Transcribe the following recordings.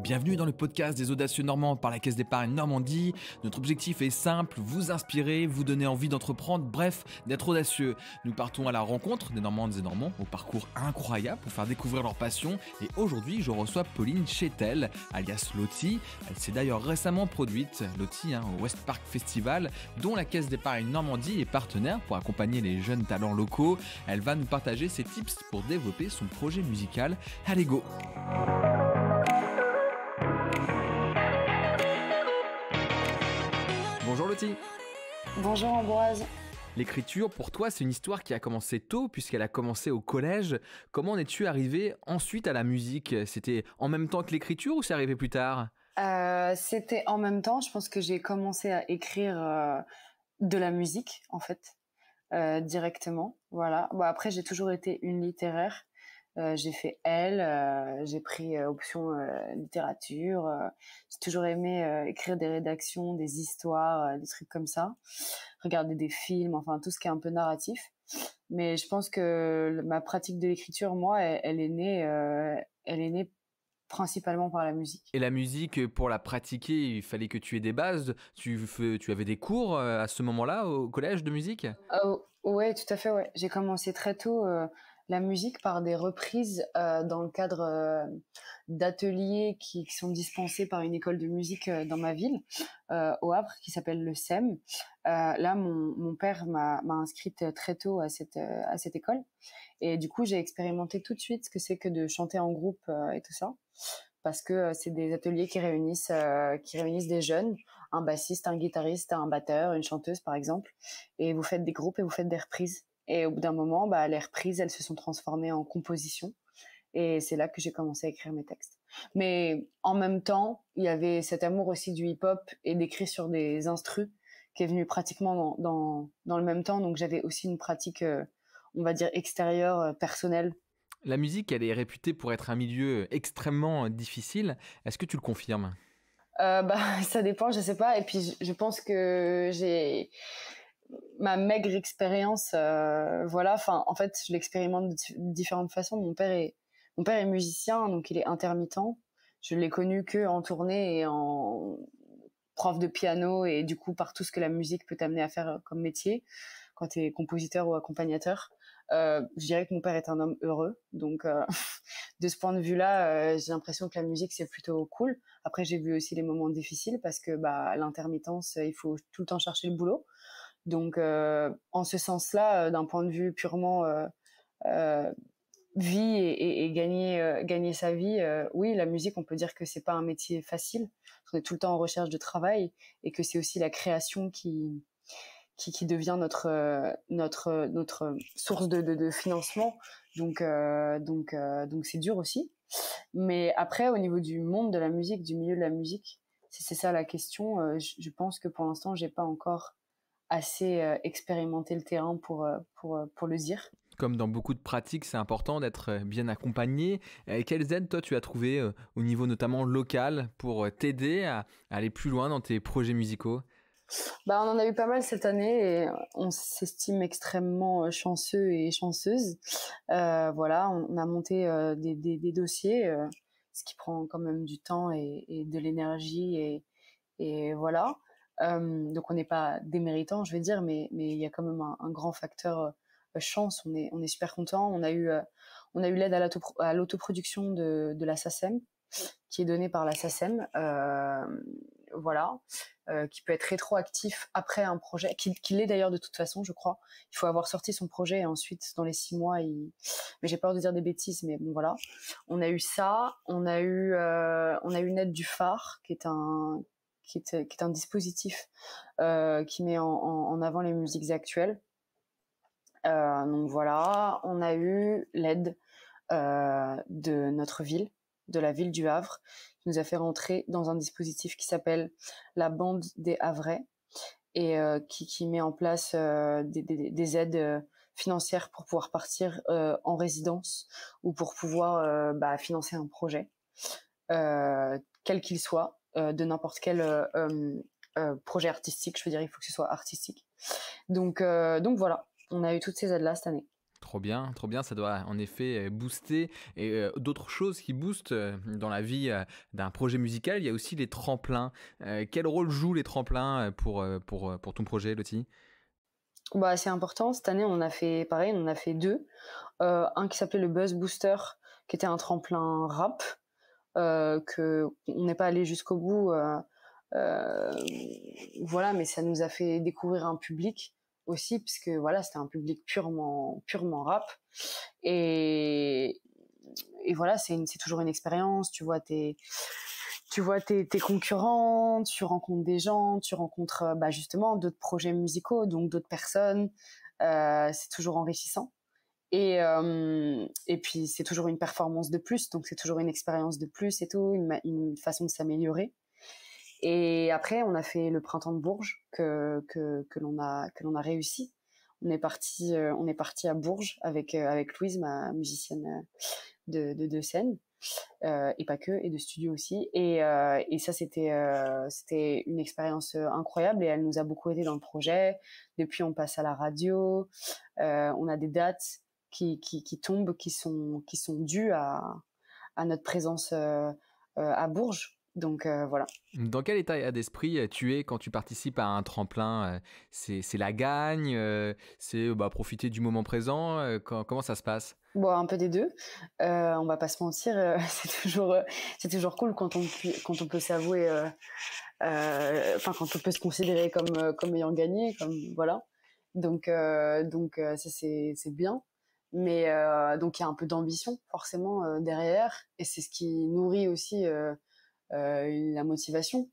Bienvenue dans le podcast des audacieux Normands par la Caisse d'épargne Normandie. Notre objectif est simple, vous inspirer, vous donner envie d'entreprendre, bref, d'être audacieux. Nous partons à la rencontre des Normandes et Normands au parcours incroyable pour faire découvrir leur passion. Et aujourd'hui, je reçois Pauline Chétel, alias Loti. Elle s'est d'ailleurs récemment produite, Loti, au West Park Festival, dont la Caisse d'épargne Normandie est partenaire pour accompagner les jeunes talents locaux. Elle va nous partager ses tips pour développer son projet musical. Allez, go! Bonjour Loti. Bonjour Ambroise. L'écriture, pour toi, c'est une histoire qui a commencé tôt, puisqu'elle a commencé au collège. Comment en es-tu arrivé ensuite à la musique ? C'était en même temps que l'écriture ou c'est arrivé plus tard ? C'était en même temps. Je pense que j'ai commencé à écrire de la musique, en fait, directement. Voilà. Bon, après, j'ai toujours été une littéraire. J'ai fait j'ai pris option littérature. J'ai toujours aimé écrire des rédactions, des histoires, des trucs comme ça. Regarder des films, enfin tout ce qui est un peu narratif. Mais je pense que ma pratique de l'écriture, moi, elle est née principalement par la musique. Et la musique, pour la pratiquer, il fallait que tu aies des bases. Tu avais des cours à ce moment-là au collège de musique ? Ouais, tout à fait, ouais. J'ai commencé très tôt la musique par des reprises dans le cadre d'ateliers qui sont dispensés par une école de musique dans ma ville, au Havre, qui s'appelle le SEM. Là, mon père m'a inscrite très tôt à cette école. Et du coup, j'ai expérimenté tout de suite ce que c'est que de chanter en groupe et tout ça. Parce que c'est des ateliers qui réunissent des jeunes, un bassiste, un guitariste, un batteur, une chanteuse par exemple, et vous faites des groupes et vous faites des reprises. Et au bout d'un moment, les reprises, elles se sont transformées en compositions, et c'est là que j'ai commencé à écrire mes textes. Mais en même temps, il y avait cet amour aussi du hip-hop et d'écrire sur des instrus qui est venu pratiquement dans le même temps, donc j'avais aussi une pratique, on va dire extérieure, personnelle. La musique, elle est réputée pour être un milieu extrêmement difficile. Est-ce que tu le confirmes ? Ça dépend, je sais pas. Et puis, je pense que j'ai ma maigre expérience, voilà. Enfin, en fait, je l'expérimente de différentes façons. Mon père est musicien, donc il est intermittent. Je l'ai connu que en tournée et en prof de piano, et du coup par tout ce que la musique peut t'amener à faire comme métier quand t'es compositeur ou accompagnateur. Je dirais que mon père est un homme heureux, donc de ce point de vue-là, j'ai l'impression que la musique c'est plutôt cool. Après, j'ai vu aussi les moments difficiles parce que l'intermittence, il faut tout le temps chercher le boulot. Donc en ce sens-là, d'un point de vue purement euh, vie et gagner sa vie, oui, la musique, on peut dire que c'est pas un métier facile. On est tout le temps en recherche de travail, et que c'est aussi la création qui devient notre source de financement. Donc c'est dur aussi. Mais après, au niveau du monde de la musique, du milieu de la musique, si c'est ça la question, je pense que pour l'instant, j'ai pas encore assez expérimenté le terrain pour le dire. Comme dans beaucoup de pratiques, c'est important d'être bien accompagné. Quelles aides, toi, tu as trouvées au niveau notamment local pour t'aider à aller plus loin dans tes projets musicaux ? On en a eu pas mal cette année, et on s'estime extrêmement chanceux et chanceuses. Voilà, on a monté des dossiers, ce qui prend quand même du temps et de l'énergie, et voilà. Donc on n'est pas déméritant, je vais dire, mais il y a quand même un grand facteur chance. On est super content. On a eu l'aide à l'autoproduction de la SACEM, qui est donnée par la SACEM. Voilà, qui peut être rétroactif après un projet, qui l'est d'ailleurs de toute façon, je crois. Il faut avoir sorti son projet et ensuite, dans les 6 mois, mais j'ai peur de dire des bêtises, mais bon, voilà. On a eu ça, on a eu une aide du phare, qui est un dispositif qui met en avant les musiques actuelles. Donc voilà, on a eu l'aide de notre ville, de la ville du Havre, qui nous a fait rentrer dans un dispositif qui s'appelle la bande des Havrais, et qui met en place des aides financières pour pouvoir partir en résidence, ou pour pouvoir financer un projet, quel qu'il soit, de n'importe quel projet artistique. Je veux dire, il faut que ce soit artistique. Donc voilà, on a eu toutes ces aides-là cette année. trop bien, ça doit en effet booster. Et d'autres choses qui boostent dans la vie d'un projet musical, il y a aussi les tremplins. Quel rôle jouent les tremplins pour ton projet, Lottie? Bah, c'est important. Cette année, on en a fait pareil, on en a fait deux. Un qui s'appelait le Buzz Booster, qui était un tremplin rap, que on n'est pas allé jusqu'au bout. Euh, voilà, mais ça nous a fait découvrir un public aussi, puisque voilà, c'était un public purement rap. Et, et voilà, c'est toujours une expérience. Tu vois tes concurrents, tu rencontres des gens, tu rencontres bah, justement d'autres projets musicaux, donc d'autres personnes. C'est toujours enrichissant. Et puis c'est toujours une performance de plus, donc c'est toujours une expérience de plus et tout, une façon de s'améliorer. Et après, on a fait le printemps de Bourges que l'on a réussi. On est parti à Bourges avec Louise, ma musicienne de scène, et pas que, et de studio aussi. Et ça, c'était une expérience incroyable et elle nous a beaucoup aidé dans le projet. Depuis, on passe à la radio. On a des dates qui tombent, qui sont dues à notre présence à Bourges. Donc voilà. Dans quel état d'esprit tu es quand tu participes à un tremplin? C'est la gagne, c'est profiter du moment présent, comment ça se passe? Bon, un peu des deux. On va pas se mentir, c'est toujours cool quand on peut s'avouer, enfin quand on peut se considérer comme ayant gagné, comme voilà. Donc ça c'est bien. Mais donc il y a un peu d'ambition forcément derrière, et c'est ce qui nourrit aussi la motivation.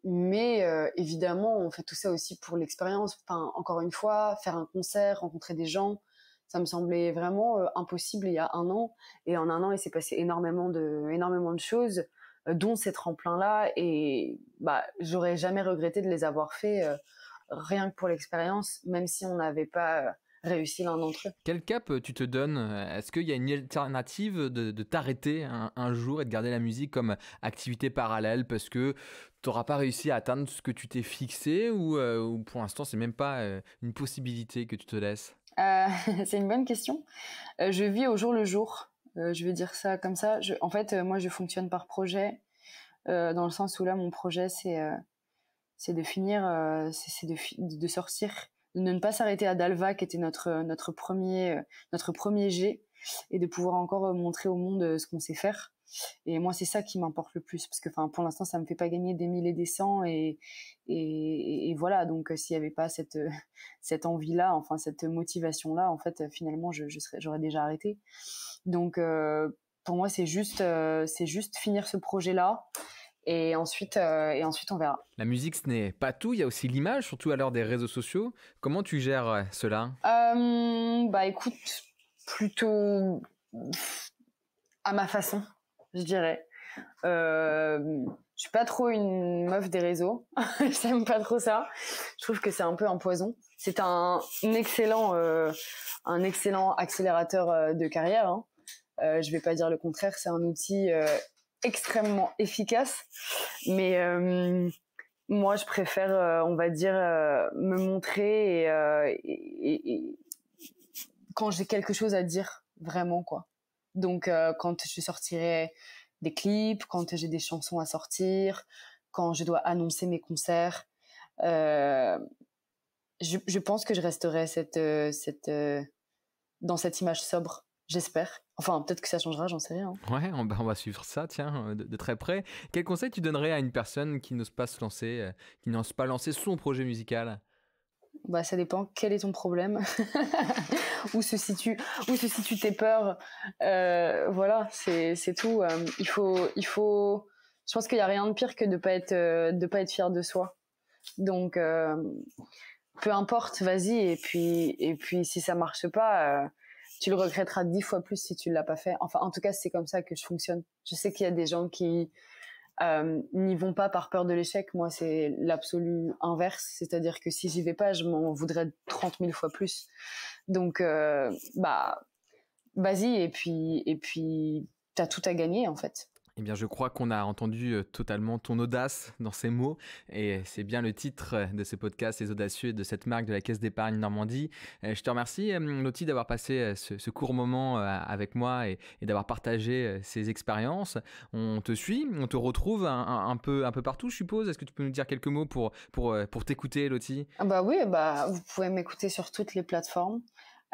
Mais évidemment, on fait tout ça aussi pour l'expérience. Enfin, encore une fois, faire un concert, rencontrer des gens, ça me semblait vraiment impossible il y a un an. Et en un an, il s'est passé énormément de choses, dont ces tremplins-là. Et bah, j'aurais jamais regretté de les avoir fait, rien que pour l'expérience, même si on n'avait pas réussi l'un d'entre eux. Quel cap tu te donnes? Est-ce qu'il y a une alternative de t'arrêter un jour et de garder la musique comme activité parallèle parce que tu n'auras pas réussi à atteindre ce que tu t'es fixé, ou pour l'instant c'est même pas une possibilité que tu te laisses? C'est une bonne question. Je vis au jour le jour. Je vais dire ça comme ça. En fait, moi, je fonctionne par projet, dans le sens où là, mon projet, c'est de finir, de sortir, de ne pas s'arrêter à Dalva, qui était notre premier G, et de pouvoir encore montrer au monde ce qu'on sait faire. Et moi, c'est ça qui m'importe le plus, parce que, enfin, pour l'instant, ça me fait pas gagner des mille et des cents, et voilà. Donc, s'il y avait pas cette envie-là, enfin, cette motivation-là, en fait, finalement, j'aurais déjà arrêté. Donc, pour moi, c'est juste finir ce projet-là, et ensuite, on verra. La musique, ce n'est pas tout, il y a aussi l'image, surtout à l'heure des réseaux sociaux. Comment tu gères cela? Bah écoute, plutôt à ma façon, je dirais. Je suis pas trop une meuf des réseaux. J'aime pas trop ça. Je trouve que c'est un peu un poison. C'est un excellent accélérateur de carrière, hein. Je vais pas dire le contraire. C'est un outil extrêmement efficace. Mais moi, je préfère, on va dire, me montrer, et quand j'ai quelque chose à dire, vraiment, quoi. Donc, quand je sortirai des clips, quand j'ai des chansons à sortir, quand je dois annoncer mes concerts, euh, je pense que je resterai dans cette image sobre, j'espère. Enfin, peut-être que ça changera, j'en sais rien. Ouais, on va suivre ça, tiens, de très près. Quel conseil tu donnerais à une personne qui n'ose pas se lancer, qui n'ose pas lancer son projet musical? Bah, ça dépend. Quel est ton problème? Où se situent tes peurs? Voilà, c'est tout. Je pense qu'il y a rien de pire que de pas être fier de soi. Donc, peu importe, vas-y. Et puis, si ça marche pas, tu le regretteras 10 fois plus si tu l'as pas fait. Enfin, en tout cas, c'est comme ça que je fonctionne. Je sais qu'il y a des gens qui n'y vont pas par peur de l'échec. Moi, c'est l'absolu inverse. C'est-à-dire que si j'y vais pas, je m'en voudrais 30 000 fois plus. Donc, bah, vas-y, et puis t'as tout à gagner, en fait. Eh bien, je crois qu'on a entendu totalement ton audace dans ces mots et c'est bien le titre de ce podcast, Les Audacieux, de cette marque de la Caisse d'épargne Normandie. Je te remercie, Lottie, d'avoir passé ce court moment avec moi et d'avoir partagé ces expériences. On te suit, on te retrouve un peu partout, je suppose. Est-ce que tu peux nous dire quelques mots pour t'écouter, Lottie? Ah bah oui, vous pouvez m'écouter sur toutes les plateformes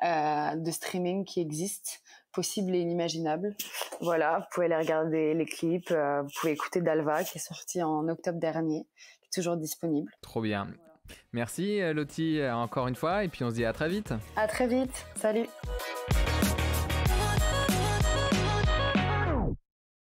de streaming qui existent, possibles et inimaginables. Voilà, vous pouvez aller regarder les clips, vous pouvez écouter Dalva qui est sorti en octobre dernier, qui est toujours disponible. Trop bien. Merci, Lottie, encore une fois, et puis on se dit à très vite. À très vite, salut.